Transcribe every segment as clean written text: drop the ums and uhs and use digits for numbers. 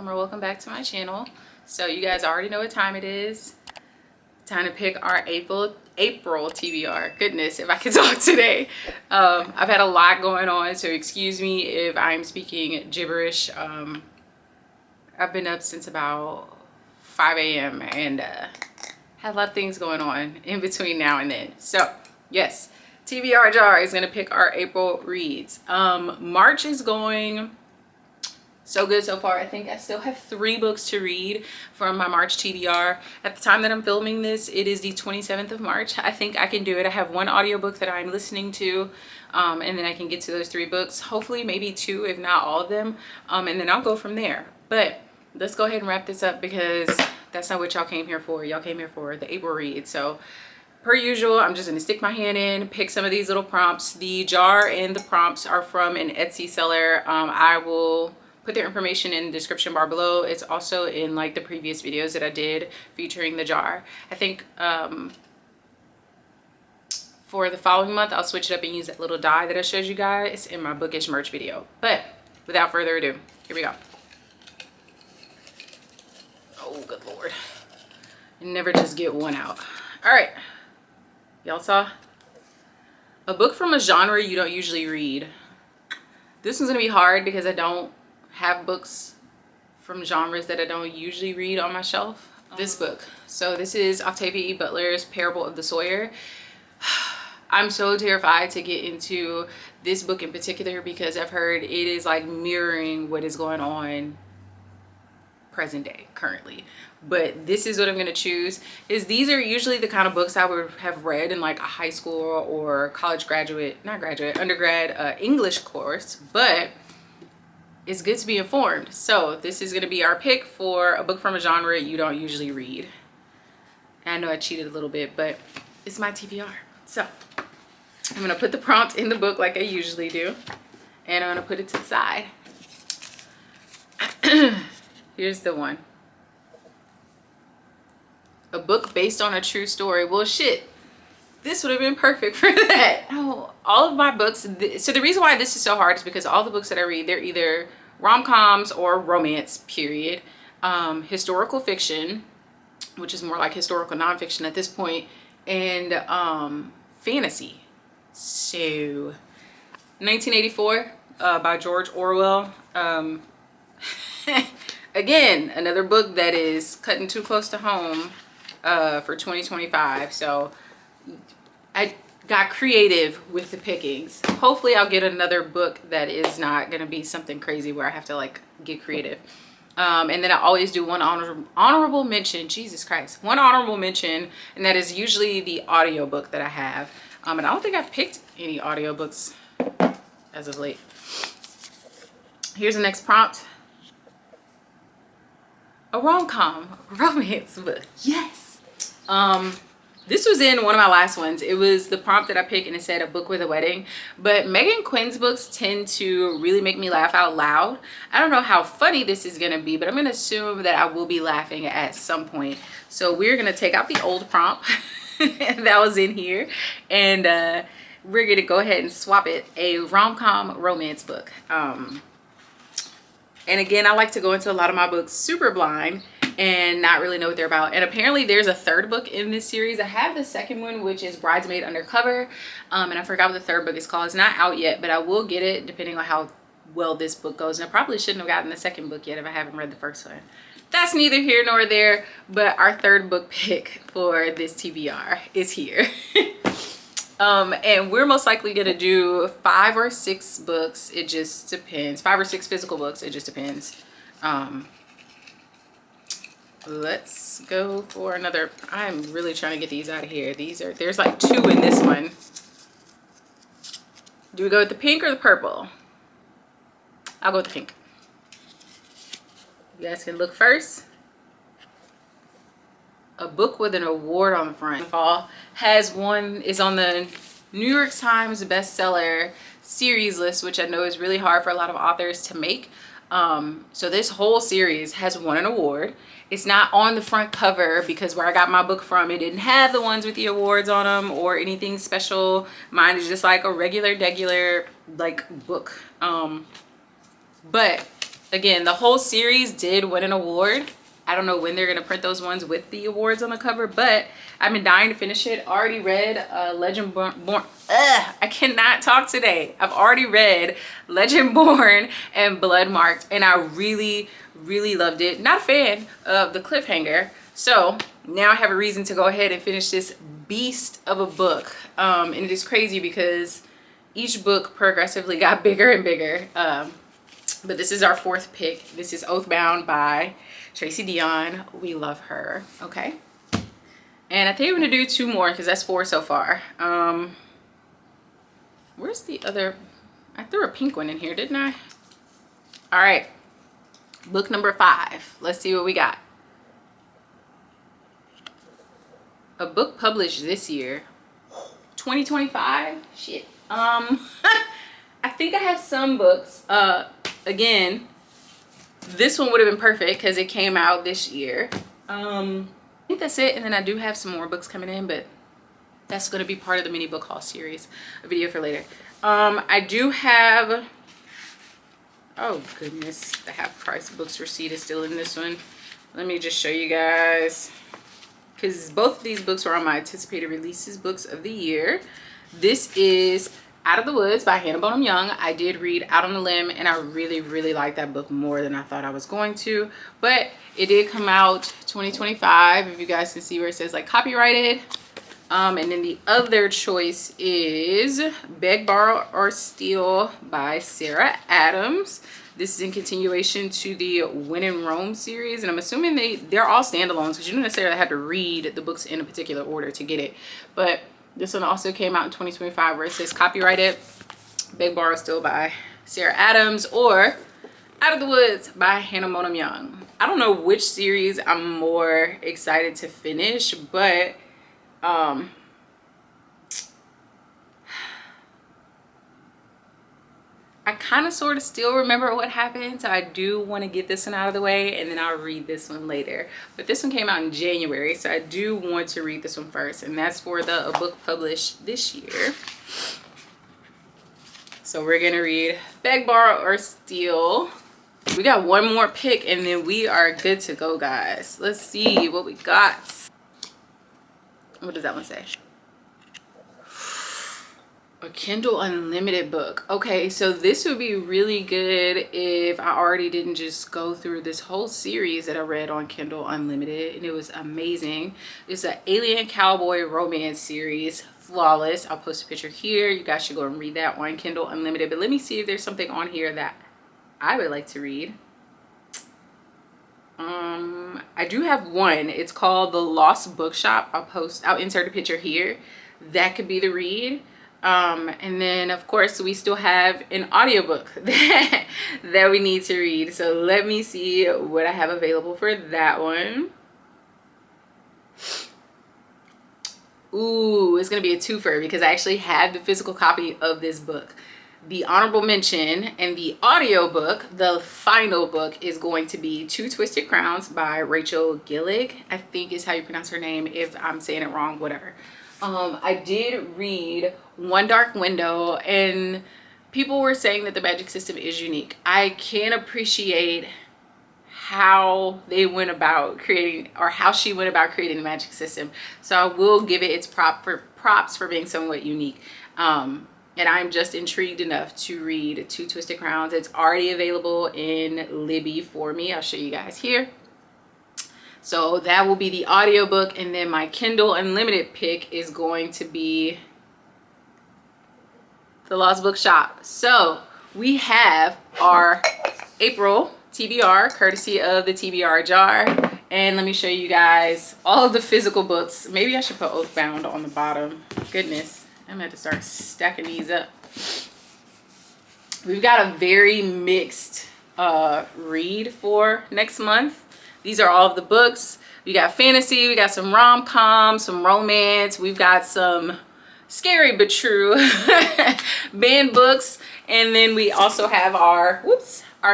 welcome back to my channel. So you guys already know what time it is. Time to pick our April TBR. Goodness, if I could talk today. I've had a lot going on, so excuse me if I'm speaking gibberish. I've been up since about 5 a.m. and had a lot of things going on in between now and then. So yes, TBR jar is gonna pick our April reads. March is going so good so far. I think I still have 3 books to read from my March TBR. At the time that I'm filming this, it is the 27th of March. I think I can do it. I have 1 audiobook that I'm listening to, and then I can get to those 3 books. Hopefully maybe 2, if not all of them, and then I'll go from there. But let's go ahead and wrap this up because that's not what y'all came here for. Y'all came here for the April read. So per usual, I'm just gonna stick my hand in, pick some of these little prompts. The jar and the prompts are from an Etsy seller. I will put their information in the description bar below. It's also in like the previous videos that I did featuring the jar. I think for the following month, I'll switch it up and use that little die that I showed you guys in my bookish merch video. But without further ado, here we go. Oh, good Lord. Never just get one out. All right, y'all saw? A book from a genre you don't usually read. This one's gonna be hard because I don't have books from genres that I don't usually read on my shelf. This book. So this is Octavia E. Butler's Parable of the Sawyer. I'm so terrified to get into this book in particular because I've heard it is like mirroring what is going on present day currently. But this is what I'm going to choose. These are usually the kind of books I would have read in like a high school or college undergrad English course, but it's good to be informed. So this is going to be our pick for a book from a genre you don't usually read. And I know I cheated a little bit, but it's my TBR. So I'm going to put the prompt in the book like I usually do, and I'm going to put it to the side. Here's the one. A book based on a true story. Well, shit, this would have been perfect for that. Oh, all of my books. So the reason why this is so hard is because all the books that I read, they're either rom-coms or romance, period. Historical fiction, which is more like historical nonfiction at this point, and fantasy. So 1984 by George Orwell. Again, another book that is cutting too close to home for 2025. So I got creative with the pickings. Hopefully I'll get another book that is not going to be something crazy where I have to like get creative. And then I always do one honorable mention. Jesus Christ. One honorable mention, and that is usually the audiobook that I have. And I don't think I've picked any audiobooks as of late. Here's the next prompt. A rom-com romance book. Yes. This was in one of my last ones. It was the prompt that I picked and it said a book with a wedding. But Megan Quinn's books tend to really make me laugh out loud. I don't know how funny this is going to be, but I'm going to assume that I will be laughing at some point. So we're going to take out the old prompt that was in here. And we're going to go ahead and swap it. A rom-com romance book. And again, I like to go into a lot of my books super blind and not really know what they're about. And apparently there's a 3rd book in this series. I have the 2nd one, which is Bridesmaid Undercover. And I forgot what the 3rd book is called. It's not out yet, but I will get it depending on how well this book goes. And I probably shouldn't have gotten the 2nd book yet if I haven't read the 1st one. That's neither here nor there, but our 3rd book pick for this TBR is here. And we're most likely gonna do 5 or 6 books. It just depends. 5 or 6 physical books. It just depends. Let's go for another. I'm really trying to get these out of here. There's like 2 in this one. Do we go with the pink or the purple? I'll go with the pink. You guys can look first. A book with an award on the front. Fall has one, is on the New York Times bestseller series list, which I know is really hard for a lot of authors to make. So this whole series has won an award. It's not on the front cover because where I got my book from, it didn't have the ones with the awards on them or anything special. Mine is just like a regular like book. But Again, the whole series did win an award. I don't know when they're gonna print those ones with the awards on the cover, but I've been dying to finish it. Already read Legend Born. I cannot talk today. I've already read Legend Born and Blood Marked, and I really, really loved it. Not a fan of the cliffhanger, so now I have a reason to go ahead and finish this beast of a book. And it is crazy because each book progressively got bigger and bigger. But this is our fourth pick. This is Oathbound by Tracy Dion. We love her. Okay. And I think I'm gonna do two more because that's four so far. Where's the other? I threw a pink one in here, didn't I? All right. Book number 5. Let's see what we got. A book published this year. 2025? Shit. I think I have some books. Again, this one would have been perfect because it came out this year. I think that's it, and then I do have some more books coming in, but that's going to be part of the mini book haul series, a video for later. I do have, oh goodness, the half price books receipt is still in this one. Let me just show you guys, because both of these books are on my anticipated releases books of the year. This is Out of the Woods by Hannah Bonham Young. I did read Out on a Limb, and I really, really liked that book more than I thought I was going to. But it did come out 2025, if you guys can see where it says like copyrighted. And then the other choice is Beg, Borrow, or Steal by Sarah Adams. This is in continuation to the When in Rome series, and I'm assuming they're all standalones because you don't necessarily have to read the books in a particular order to get it. But this one also came out in 2025 where it says copyrighted, Beg, Borrow, Steal by Sarah Adams, or Out of the Woods by Hannah Bonham Young. I don't know which series I'm more excited to finish, but I kind of sort of still remember what happened, so I do want to get this one out of the way, and then I'll read this one later. But this one came out in January, so I do want to read this one first, and that's for a book published this year. So we're gonna read Beg, Borrow, or Steal. We got one more pick, and then we are good to go, guys. Let's see what we got. What does that one say? A Kindle Unlimited book. Okay, so this would be really good if I already didn't just go through this whole series that I read on Kindle Unlimited, and it was amazing. It's an alien cowboy romance series, flawless. I'll post a picture here. You guys should go and read that on Kindle Unlimited. But let me see if there's something on here that I would like to read. I do have one. It's called The Lost Bookshop. I'll insert a picture here. That could be the read. And then of course we still have an audiobook that we need to read. So let me see what I have available for that one. Ooh, it's gonna be a twofer because I actually have the physical copy of this book. The honorable mention and the audiobook, the final book, is going to be Two Twisted Crowns by Rachel Gillig. I think is how you pronounce her name. If I'm saying it wrong, whatever. I did read One Dark Window, and people were saying that the magic system is unique. I can appreciate how they went about creating, or how she went about creating the magic system. So I will give it its props for being somewhat unique. And I'm just intrigued enough to read Two Twisted Crowns. It's already available in Libby for me. I'll show you guys here. So that will be the audiobook, and then my Kindle Unlimited pick is going to be The Lost Bookshop. So we have our April TBR, courtesy of the TBR jar. And let me show you guys all of the physical books. Maybe I should put Oathbound on the bottom. Goodness, I'm gonna have to start stacking these up. We've got a very mixed read for next month. These are all of the books. We got fantasy, we got some rom-com, some romance, we've got some scary but true banned books, and then we also have our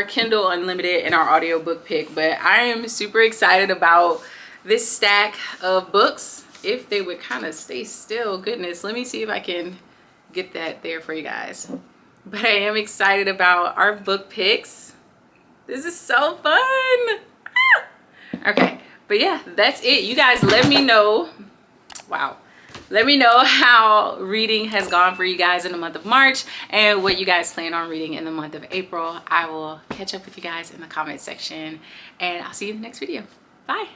Kindle Unlimited and our audiobook pick. But I am super excited about this stack of books. If they would kind of stay still, goodness, let me see if I can get that there for you guys. But I am excited about our book picks. This is so fun. Ah! Okay, but yeah, that's it. You guys let me know. Wow. Let me know how reading has gone for you guys in the month of March and what you guys plan on reading in the month of April. I will catch up with you guys in the comment section and I'll see you in the next video. Bye.